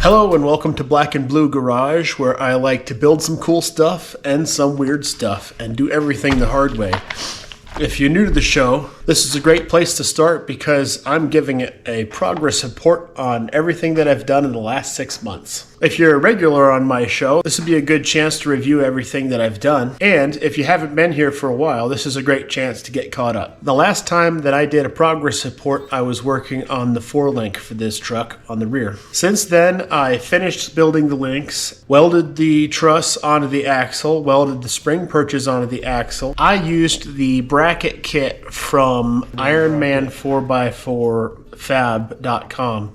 Hello and welcome to Black and Blue Garage, where I like to build some cool stuff and some weird stuff and do everything the hard way. If you're new to the show, this is a great place to start because I'm giving it a progress report on everything that I've done in the last 6 months. If you're a regular on my show, this would be a good chance to review everything that I've done. And if you haven't been here for a while, this is a great chance to get caught up. The last time that I did a progress report, I was working on the 4-link for this truck on the rear. Since then, I finished building the links, welded the truss onto the axle, welded the spring perches onto the axle. I used the bracket kit from Ironman4x4fab.com.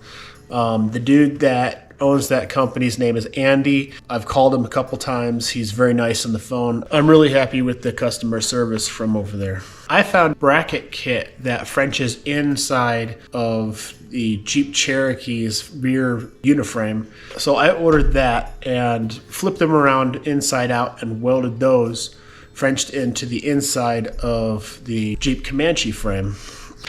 The dude that owns that company's name is Andy. I've called him a couple times. He's very nice on the phone. I'm really happy with the customer service from over there. I found a bracket kit that Frenches inside of the Jeep Cherokee's rear uniframe. So I ordered that and flipped them around inside out and welded those Frenched into the inside of the Jeep Comanche frame.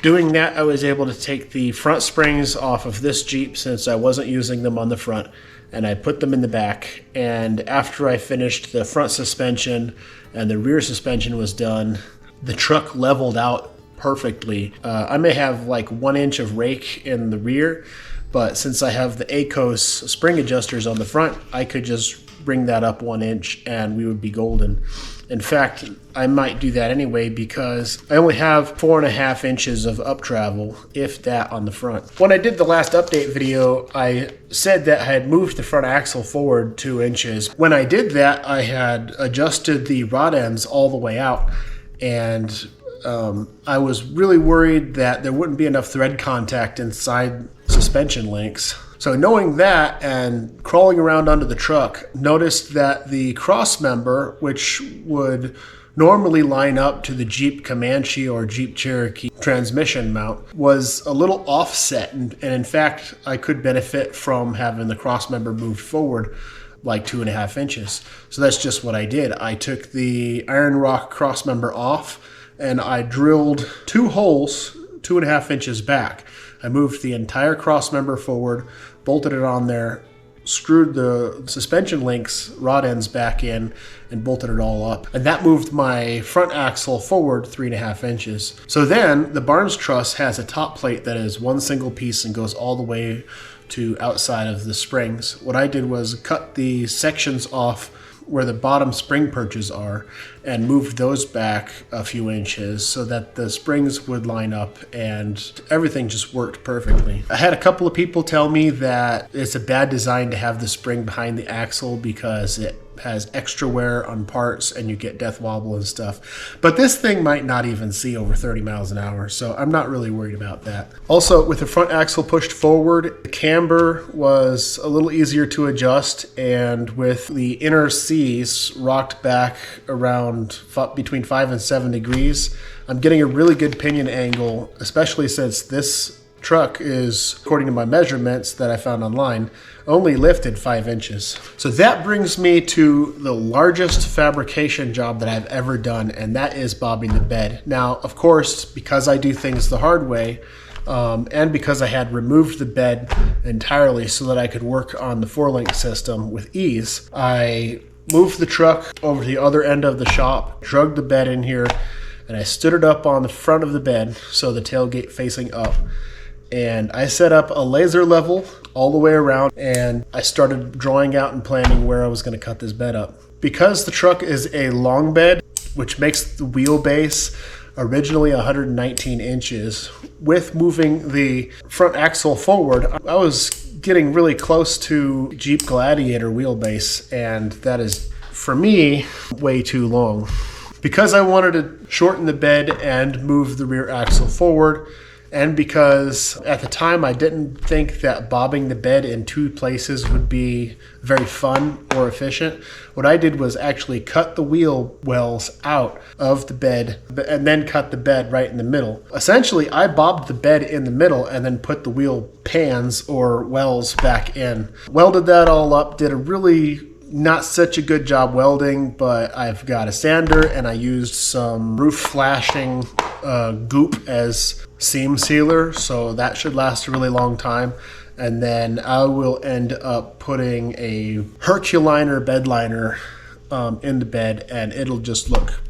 Doing that, I was able to take the front springs off of this Jeep since I wasn't using them on the front, and I put them in the back. And after I finished the front suspension and the rear suspension was done, the truck leveled out perfectly. I may have like 1 inch of rake in the rear, but since I have the ACOS spring adjusters on the front, I could just bring that up 1 inch and we would be golden. In fact, I might do that anyway because I only have 4.5 inches of up travel, if that, on the front. When I did the last update video, I said that I had moved the front axle forward 2 inches. When I did that, I had adjusted the rod ends all the way out, and I was really worried that there wouldn't be enough thread contact inside suspension links. So knowing that and crawling around under the truck, noticed that the cross member, which would normally line up to the Jeep Comanche or Jeep Cherokee transmission mount, was a little offset. And in fact, I could benefit from having the cross member moved forward like 2.5 inches. So that's just what I did. I took the iron rock cross member off and I drilled 2 holes 2.5 inches back. I moved the entire cross member forward, bolted it on there, screwed the suspension links, rod ends back in, and bolted it all up. And that moved my front axle forward 3.5 inches. So then the Barnes truss has a top plate that is one single piece and goes all the way to outside of the springs. What I did was cut the sections off where the bottom spring perches are and moved those back a few inches so that the springs would line up, and everything just worked perfectly. I had a couple of people tell me that it's a bad design to have the spring behind the axle because it has extra wear on parts and you get death wobble and stuff. But this thing might not even see over 30 miles an hour, so I'm not really worried about that. Also, with the front axle pushed forward, the camber was a little easier to adjust, and with the inner C's rocked back around between 5 and 7 degrees, I'm getting a really good pinion angle, especially since this truck is, according to my measurements that I found online, only lifted 5 inches. So that brings me to the largest fabrication job that I've ever done, and that is bobbing the bed. Now, of course, because I do things the hard way, and because I had removed the bed entirely so that I could work on the 4-link system with ease, I moved the truck over to the other end of the shop, drug the bed in here, and I stood it up on the front of the bed, so the tailgate facing up. And I set up a laser level all the way around, and I started drawing out and planning where I was going to cut this bed up. Because the truck is a long bed, which makes the wheelbase originally 119 inches, with moving the front axle forward, I was getting really close to Jeep Gladiator wheelbase, and that is, for me, way too long. Because I wanted to shorten the bed and move the rear axle forward, and because at the time I didn't think that bobbing the bed in 2 places would be very fun or efficient, what I did was actually cut the wheel wells out of the bed and then cut the bed right in the middle. Essentially, I bobbed the bed in the middle and then put the wheel pans or wells back in. Welded that all up, did a really not such a good job welding, but I've got a sander and I used some roof flashing goop as seam sealer, so that should last a really long time. And then I will end up putting a Herculiner bed liner in the bed, and it'll just look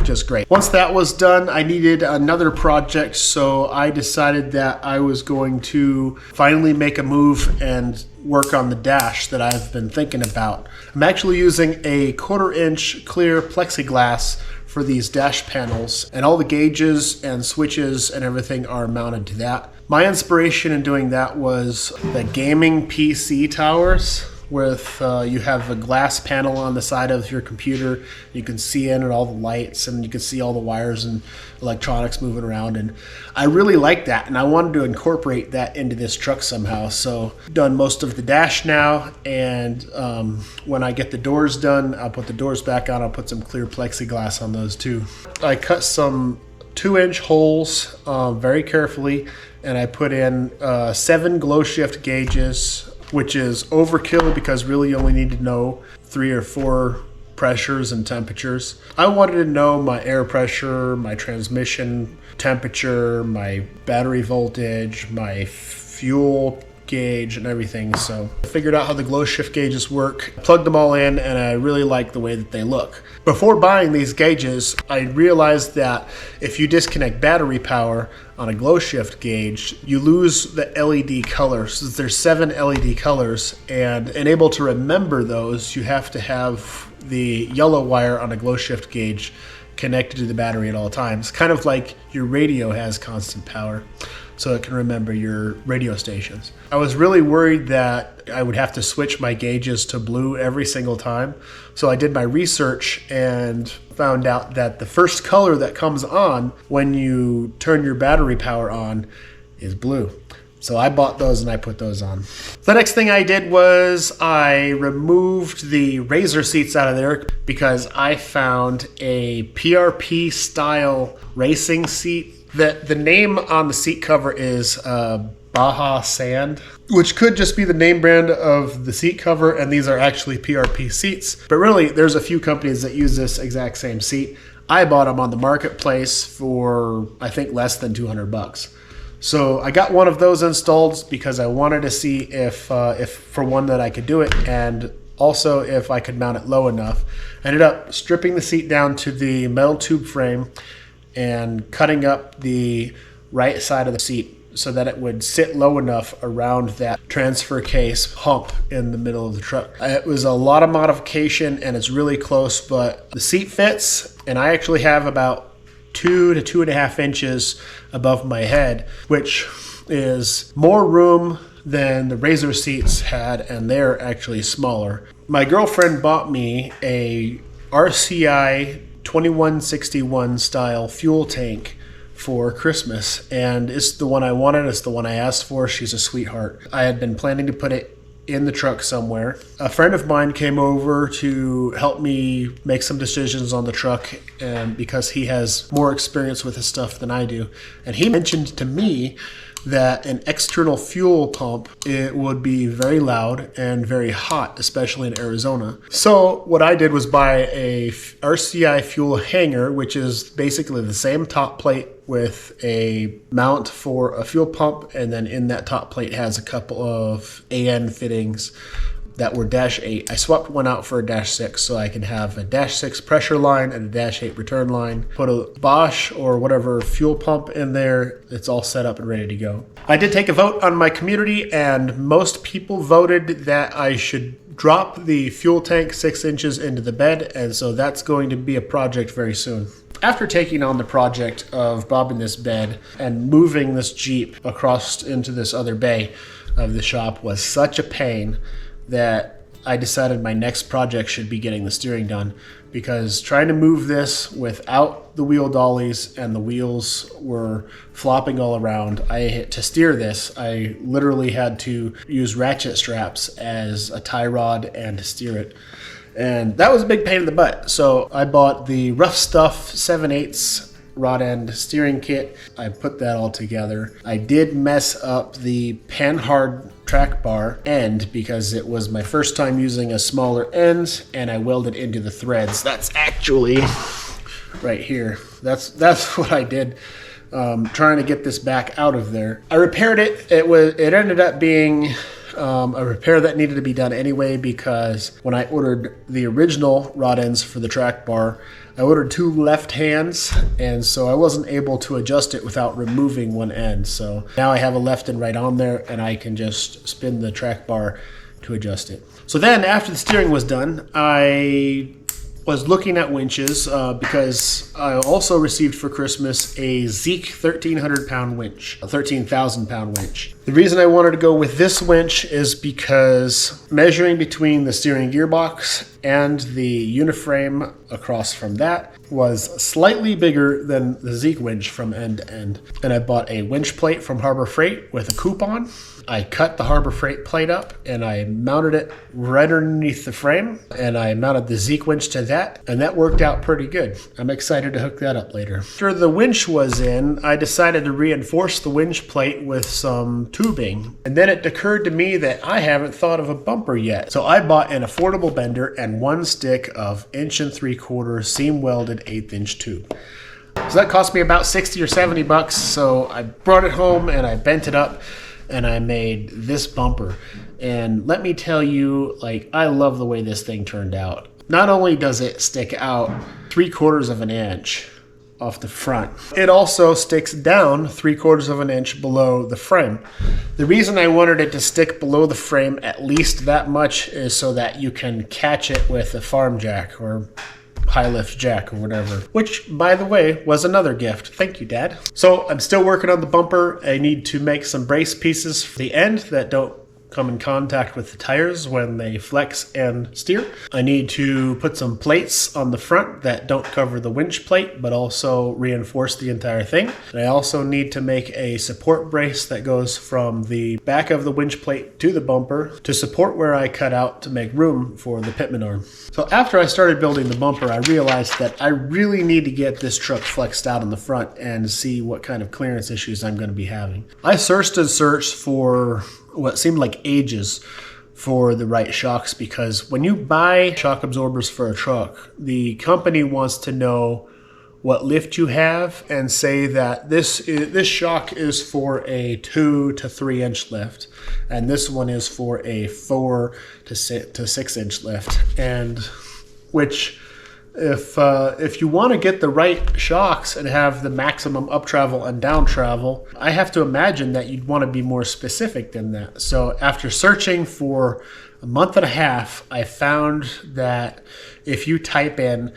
just great. Once that was done, I needed another project, so I decided that I was going to finally make a move and work on the dash that I've been thinking about. I'm actually using a 1/4 inch clear plexiglass for these dash panels, and all the gauges and switches and everything are mounted to that. My inspiration in doing that was the gaming PC towers, with you have a glass panel on the side of your computer. You can see in and all the lights, and you can see all the wires and electronics moving around, and I really like that, and I wanted to incorporate that into this truck somehow. So I've done most of the dash now, and when I get the doors done, I'll put the doors back on. I'll put some clear plexiglass on those too. I cut some 2-inch holes very carefully, and I put in 7 glow shift gauges, which is overkill because really you only need to know 3 or 4 pressures and temperatures. I wanted to know my air pressure, my transmission temperature, my battery voltage, my fuel gauge, and everything. So I figured out how the glow shift gauges work, plugged them all in, and I really like the way that they look. Before buying these gauges, I realized that if you disconnect battery power on a glow shift gauge, you lose the LED colors. So there's 7 LED colors, and able to remember those, you have to have the yellow wire on a glow shift gauge connected to the battery at all times, kind of like your radio has constant power, so it can remember your radio stations. I was really worried that I would have to switch my gauges to blue every single time. So I did my research and found out that the first color that comes on when you turn your battery power on is blue. So I bought those and I put those on. The next thing I did was I removed the Razor seats out of there because I found a PRP style racing seat. The name on the seat cover is Baja Sand, which could just be the name brand of the seat cover, and these are actually PRP seats. But really, there's a few companies that use this exact same seat. I bought them on the marketplace for, I think, less than $200. So I got one of those installed because I wanted to see if for one that I could do it, and also if I could mount it low enough. I ended up stripping the seat down to the metal tube frame and cutting up the right side of the seat so that it would sit low enough around that transfer case hump in the middle of the truck. It was a lot of modification and it's really close, but the seat fits, and I actually have about 2 to 2.5 inches above my head, which is more room than the Razor seats had, and they're actually smaller. My girlfriend bought me a RCI 2161 style fuel tank for Christmas, and it's the one I wanted. It's the one I asked for. She's a sweetheart. I had been planning to put it in the truck somewhere. A friend of mine came over to help me make some decisions on the truck, and because he has more experience with this stuff than I do, and he mentioned to me that an external fuel pump, it would be very loud and very hot, especially in Arizona. So what I did was buy a RCI fuel hanger, which is basically the same top plate with a mount for a fuel pump, and then in that top plate has a couple of AN fittings that were -8. I swapped one out for a -6 so I can have a -6 pressure line and a -8 return line. Put a Bosch or whatever fuel pump in there. It's all set up and ready to go. I did take a vote on my community, and most people voted that I should drop the fuel tank 6 inches into the bed, and so that's going to be a project very soon. After taking on the project of bobbing this bed and moving this Jeep across into this other bay of the shop was such a pain that I decided my next project should be getting the steering done, because trying to move this without the wheel dollies and the wheels were flopping all around. To steer this, I literally had to use ratchet straps as a tie rod and to steer it. And that was a big pain in the butt. So I bought the Rough Stuff 7/8 rod end steering kit. I put that all together. I did mess up the Panhard track bar end because it was my first time using a smaller end, and I welded into the threads. That's actually right here. That's what I did, trying to get this back out of there. I repaired it. It ended up being a repair that needed to be done anyway, because when I ordered the original rod ends for the track bar, I ordered 2 left hands, and so I wasn't able to adjust it without removing one end. So now I have a left and right on there, and I can just spin the track bar to adjust it. So then after the steering was done, I was looking at winches because I also received for Christmas a Zeek 1,300 pound winch, a 13,000 pound winch. The reason I wanted to go with this winch is because measuring between the steering gearbox and the uniframe across from that was slightly bigger than the Zeek winch from end to end. And I bought a winch plate from Harbor Freight with a coupon. I cut the Harbor Freight plate up and I mounted it right underneath the frame, and I mounted the Zeek winch to that, and that worked out pretty good. I'm excited to hook that up later. After the winch was in, I decided to reinforce the winch plate with some tubing, and then it occurred to me that I haven't thought of a bumper yet. So I bought an affordable bender and 1 stick of 1 3/4 seam welded 1/8 inch tube. So that cost me about 60 or 70 bucks. So I brought it home and I bent it up, and I made this bumper. And let me tell you, like, I love the way this thing turned out. Not only does it stick out 3/4 of an inch off the front, it also sticks down 3/4 of an inch below the frame. The reason I wanted it to stick below the frame at least that much is so that you can catch it with a farm jack or high lift jack or whatever, which, by the way, was another gift. Thank you, Dad. So I'm still working on the bumper. I need to make some brace pieces for the end that don't come in contact with the tires when they flex and steer. I need to put some plates on the front that don't cover the winch plate but also reinforce the entire thing. And I also need to make a support brace that goes from the back of the winch plate to the bumper to support where I cut out to make room for the pitman arm. So after I started building the bumper, I realized that I really need to get this truck flexed out in the front and see what kind of clearance issues I'm going to be having. I searched and searched for what seemed like ages for the right shocks, because when you buy shock absorbers for a truck, the company wants to know what lift you have and say that this shock is for a 2 to 3 inch lift, and this one is for a 4 to 6 inch lift. And which, if you want to get the right shocks and have the maximum up travel and down travel, I have to imagine that you'd want to be more specific than that. So after searching for a month and a half, I found that if you type in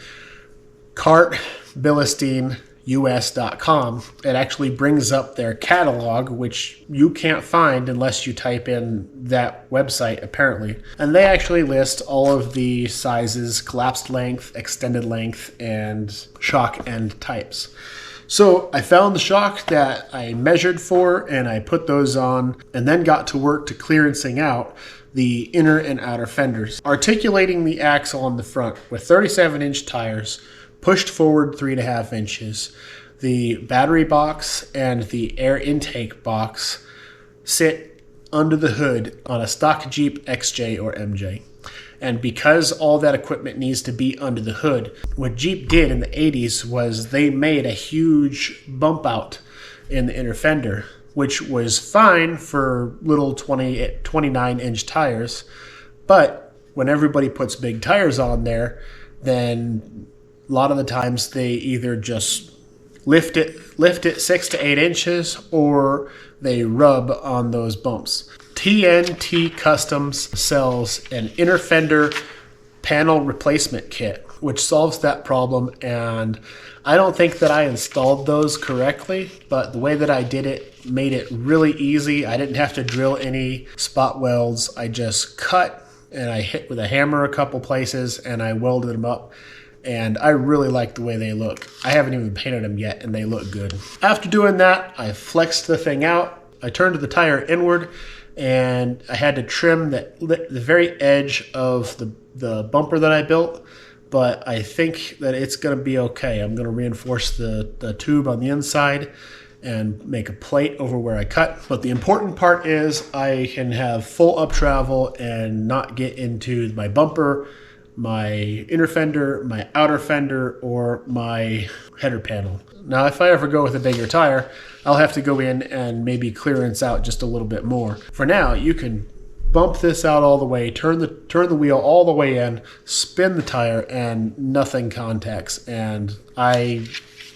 cartbillistein.us.com, it actually brings up their catalog, which you can't find unless you type in that website, apparently. And they actually list all of the sizes, collapsed length, extended length, and shock end types. So I found the shock that I measured for, and I put those on, and then got to work to clearancing out the inner and outer fenders, articulating the axle on the front with 37-inch tires, pushed forward 3.5 inches. The battery box and the air intake box sit under the hood on a stock Jeep XJ or MJ. And because all that equipment needs to be under the hood, what Jeep did in the 80s was they made a huge bump out in the inner fender, which was fine for little 29-inch tires. But when everybody puts big tires on there, then a lot of the times they either just lift it 6 to 8 inches, or they rub on those bumps. TNT Customs sells an inner fender panel replacement kit, which solves that problem. And I don't think that I installed those correctly, but the way that I did it made it really easy. I didn't have to drill any spot welds. I just cut and I hit with a hammer a couple places and I welded them up. And I really like the way they look. I haven't even painted them yet, and they look good. After doing that, I flexed the thing out. I turned the tire inward, and I had to trim the very edge of the bumper that I built, but I think that it's going to be okay. I'm going to reinforce the tube on the inside and make a plate over where I cut. But the important part is I can have full up travel and not get into my bumper my inner fender, my outer fender, or my header panel. Now, if I ever go with a bigger tire, I'll have to go in and maybe clearance out just a little bit more. For now, you can bump this out all the way, turn the wheel all the way in, spin the tire, and nothing contacts. And I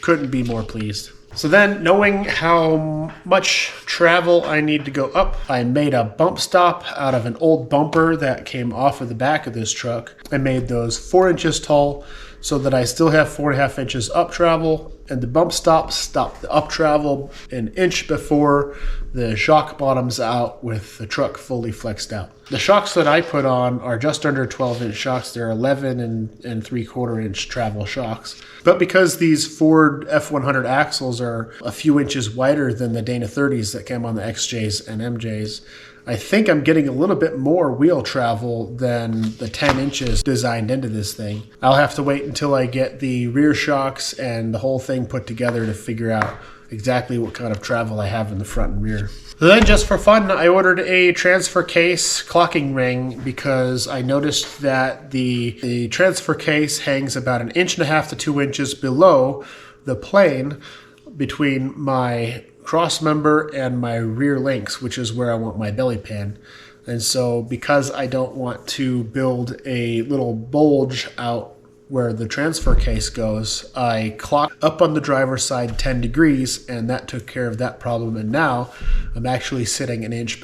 couldn't be more pleased. So then, knowing how much travel I need to go up, I made a bump stop out of an old bumper that came off of the back of this truck. I made those 4 inches tall so that I still have 4.5 inches up travel, and the bump stopped the up travel an inch before the shock bottoms out with the truck fully flexed out. The shocks that I put on are just under 12-inch shocks. They're 11 and 3/4 inch travel shocks. But because these Ford F100 axles are a few inches wider than the Dana 30s that came on the XJs and MJs, I think I'm getting a little bit more wheel travel than the 10 inches designed into this thing. I'll have to wait until I get the rear shocks and the whole thing put together to figure out exactly what kind of travel I have in the front and rear. So then, just for fun, I ordered a transfer case clocking ring because I noticed that the transfer case hangs about 1.5 inches to 2 inches below the plane between my cross member and my rear links, which is where I want my belly pan. And so because I don't want to build a little bulge out where the transfer case goes, I clocked up on the driver's side 10 degrees, and that took care of that problem. And now I'm actually sitting 1 inch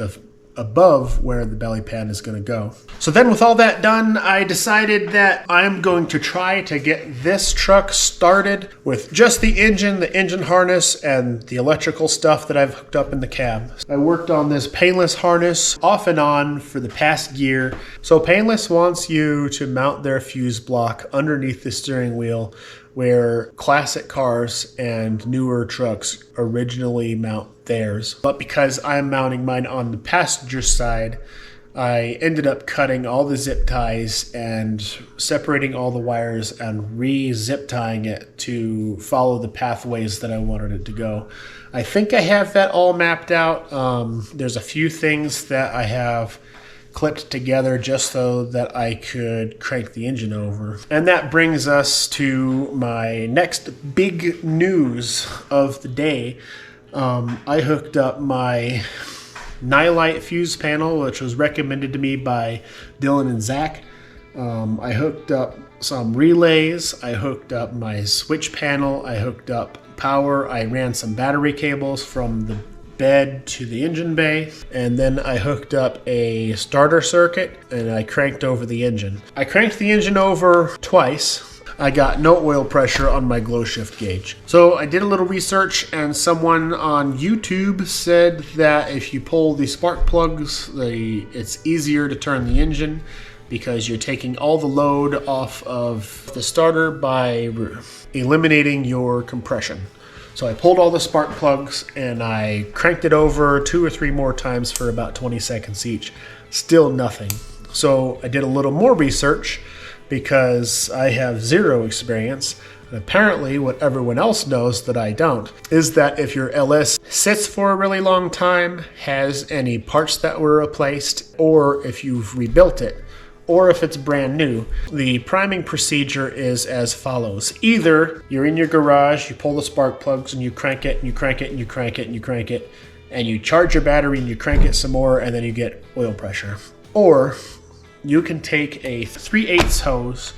above where the belly pan is going to go. So then, with all that done, I decided that I'm going to try to get this truck started with just the engine harness, and the electrical stuff that I've hooked up in the cab. I worked on this Painless harness off and on for the past year. So Painless wants you to mount their fuse block underneath the steering wheel where classic cars and newer trucks originally mount theirs. But because I'm mounting mine on the passenger side, I ended up cutting all the zip ties and separating all the wires and re-zip tying it to follow the pathways that I wanted it to go. I think I have that all mapped out. There's a few things that I have clipped together just so that I could crank the engine over. And that brings us to my next big news of the day. I hooked up my Nylite fuse panel, which was recommended to me by Dylan and Zach. I hooked up some relays. I hooked up my switch panel. I hooked up power. I ran some battery cables from the bed to the engine bay, and then I hooked up a starter circuit and I cranked over the engine. I cranked the engine over twice. I got no oil pressure on my glow shift gauge. So I did a little research, and someone on YouTube said that if you pull the spark plugs, it's easier to turn the engine because you're taking all the load off of the starter by eliminating your compression. So I pulled all the spark plugs and I cranked it over 2 or 3 more times for about 20 seconds each. Still nothing. So I did a little more research because I have zero experience. And apparently what everyone else knows that I don't is that if your LS sits for a really long time, has any parts that were replaced, or if you've rebuilt it, or if it's brand new, the priming procedure is as follows. Either you're in your garage, you pull the spark plugs and you crank it and you crank it and you crank it and you crank it, and you charge your battery and you crank it some more, and then you get oil pressure. Or you can take a 3/8 hose,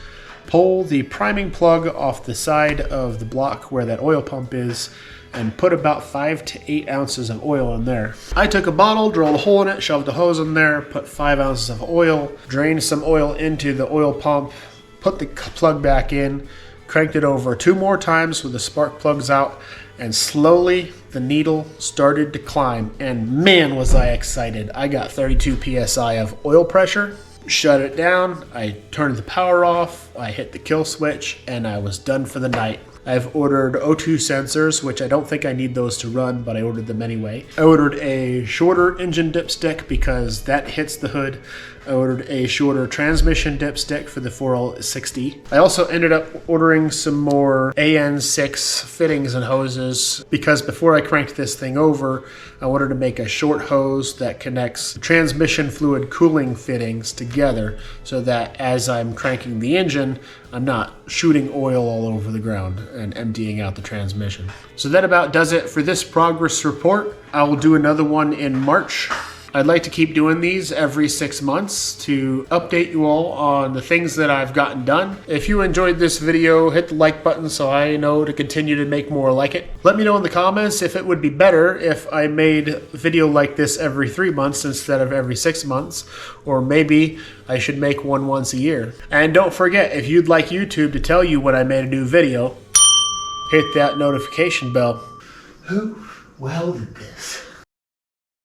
pull the priming plug off the side of the block where that oil pump is, and put about 5 to 8 ounces of oil in there. I took a bottle, drilled a hole in it, shoved a hose in there, put 5 ounces of oil, drained some oil into the oil pump, put the plug back in, cranked it over 2 more times with the spark plugs out, and slowly the needle started to climb. And man, was I excited. I got 32 PSI of oil pressure. Shut it down, I turned the power off, I hit the kill switch, and I was done for the night. I've ordered O2 sensors, which I don't think I need those to run, but I ordered them anyway. I ordered a shorter engine dipstick because that hits the hood. I ordered a shorter transmission dipstick for the 4L60. I also ended up ordering some more AN6 fittings and hoses because before I cranked this thing over, I wanted to make a short hose that connects transmission fluid cooling fittings together so that as I'm cranking the engine, I'm not shooting oil all over the ground and emptying out the transmission. So that about does it for this progress report. I will do another one in March. I'd like to keep doing these every 6 months to update you all on the things that I've gotten done. If you enjoyed this video, hit the like button so I know to continue to make more like it. Let me know in the comments if it would be better if I made a video like this every 3 months instead of every 6 months, or maybe I should make one once a year. And don't forget, if you'd like YouTube to tell you when I made a new video, hit that notification bell. Who welded this?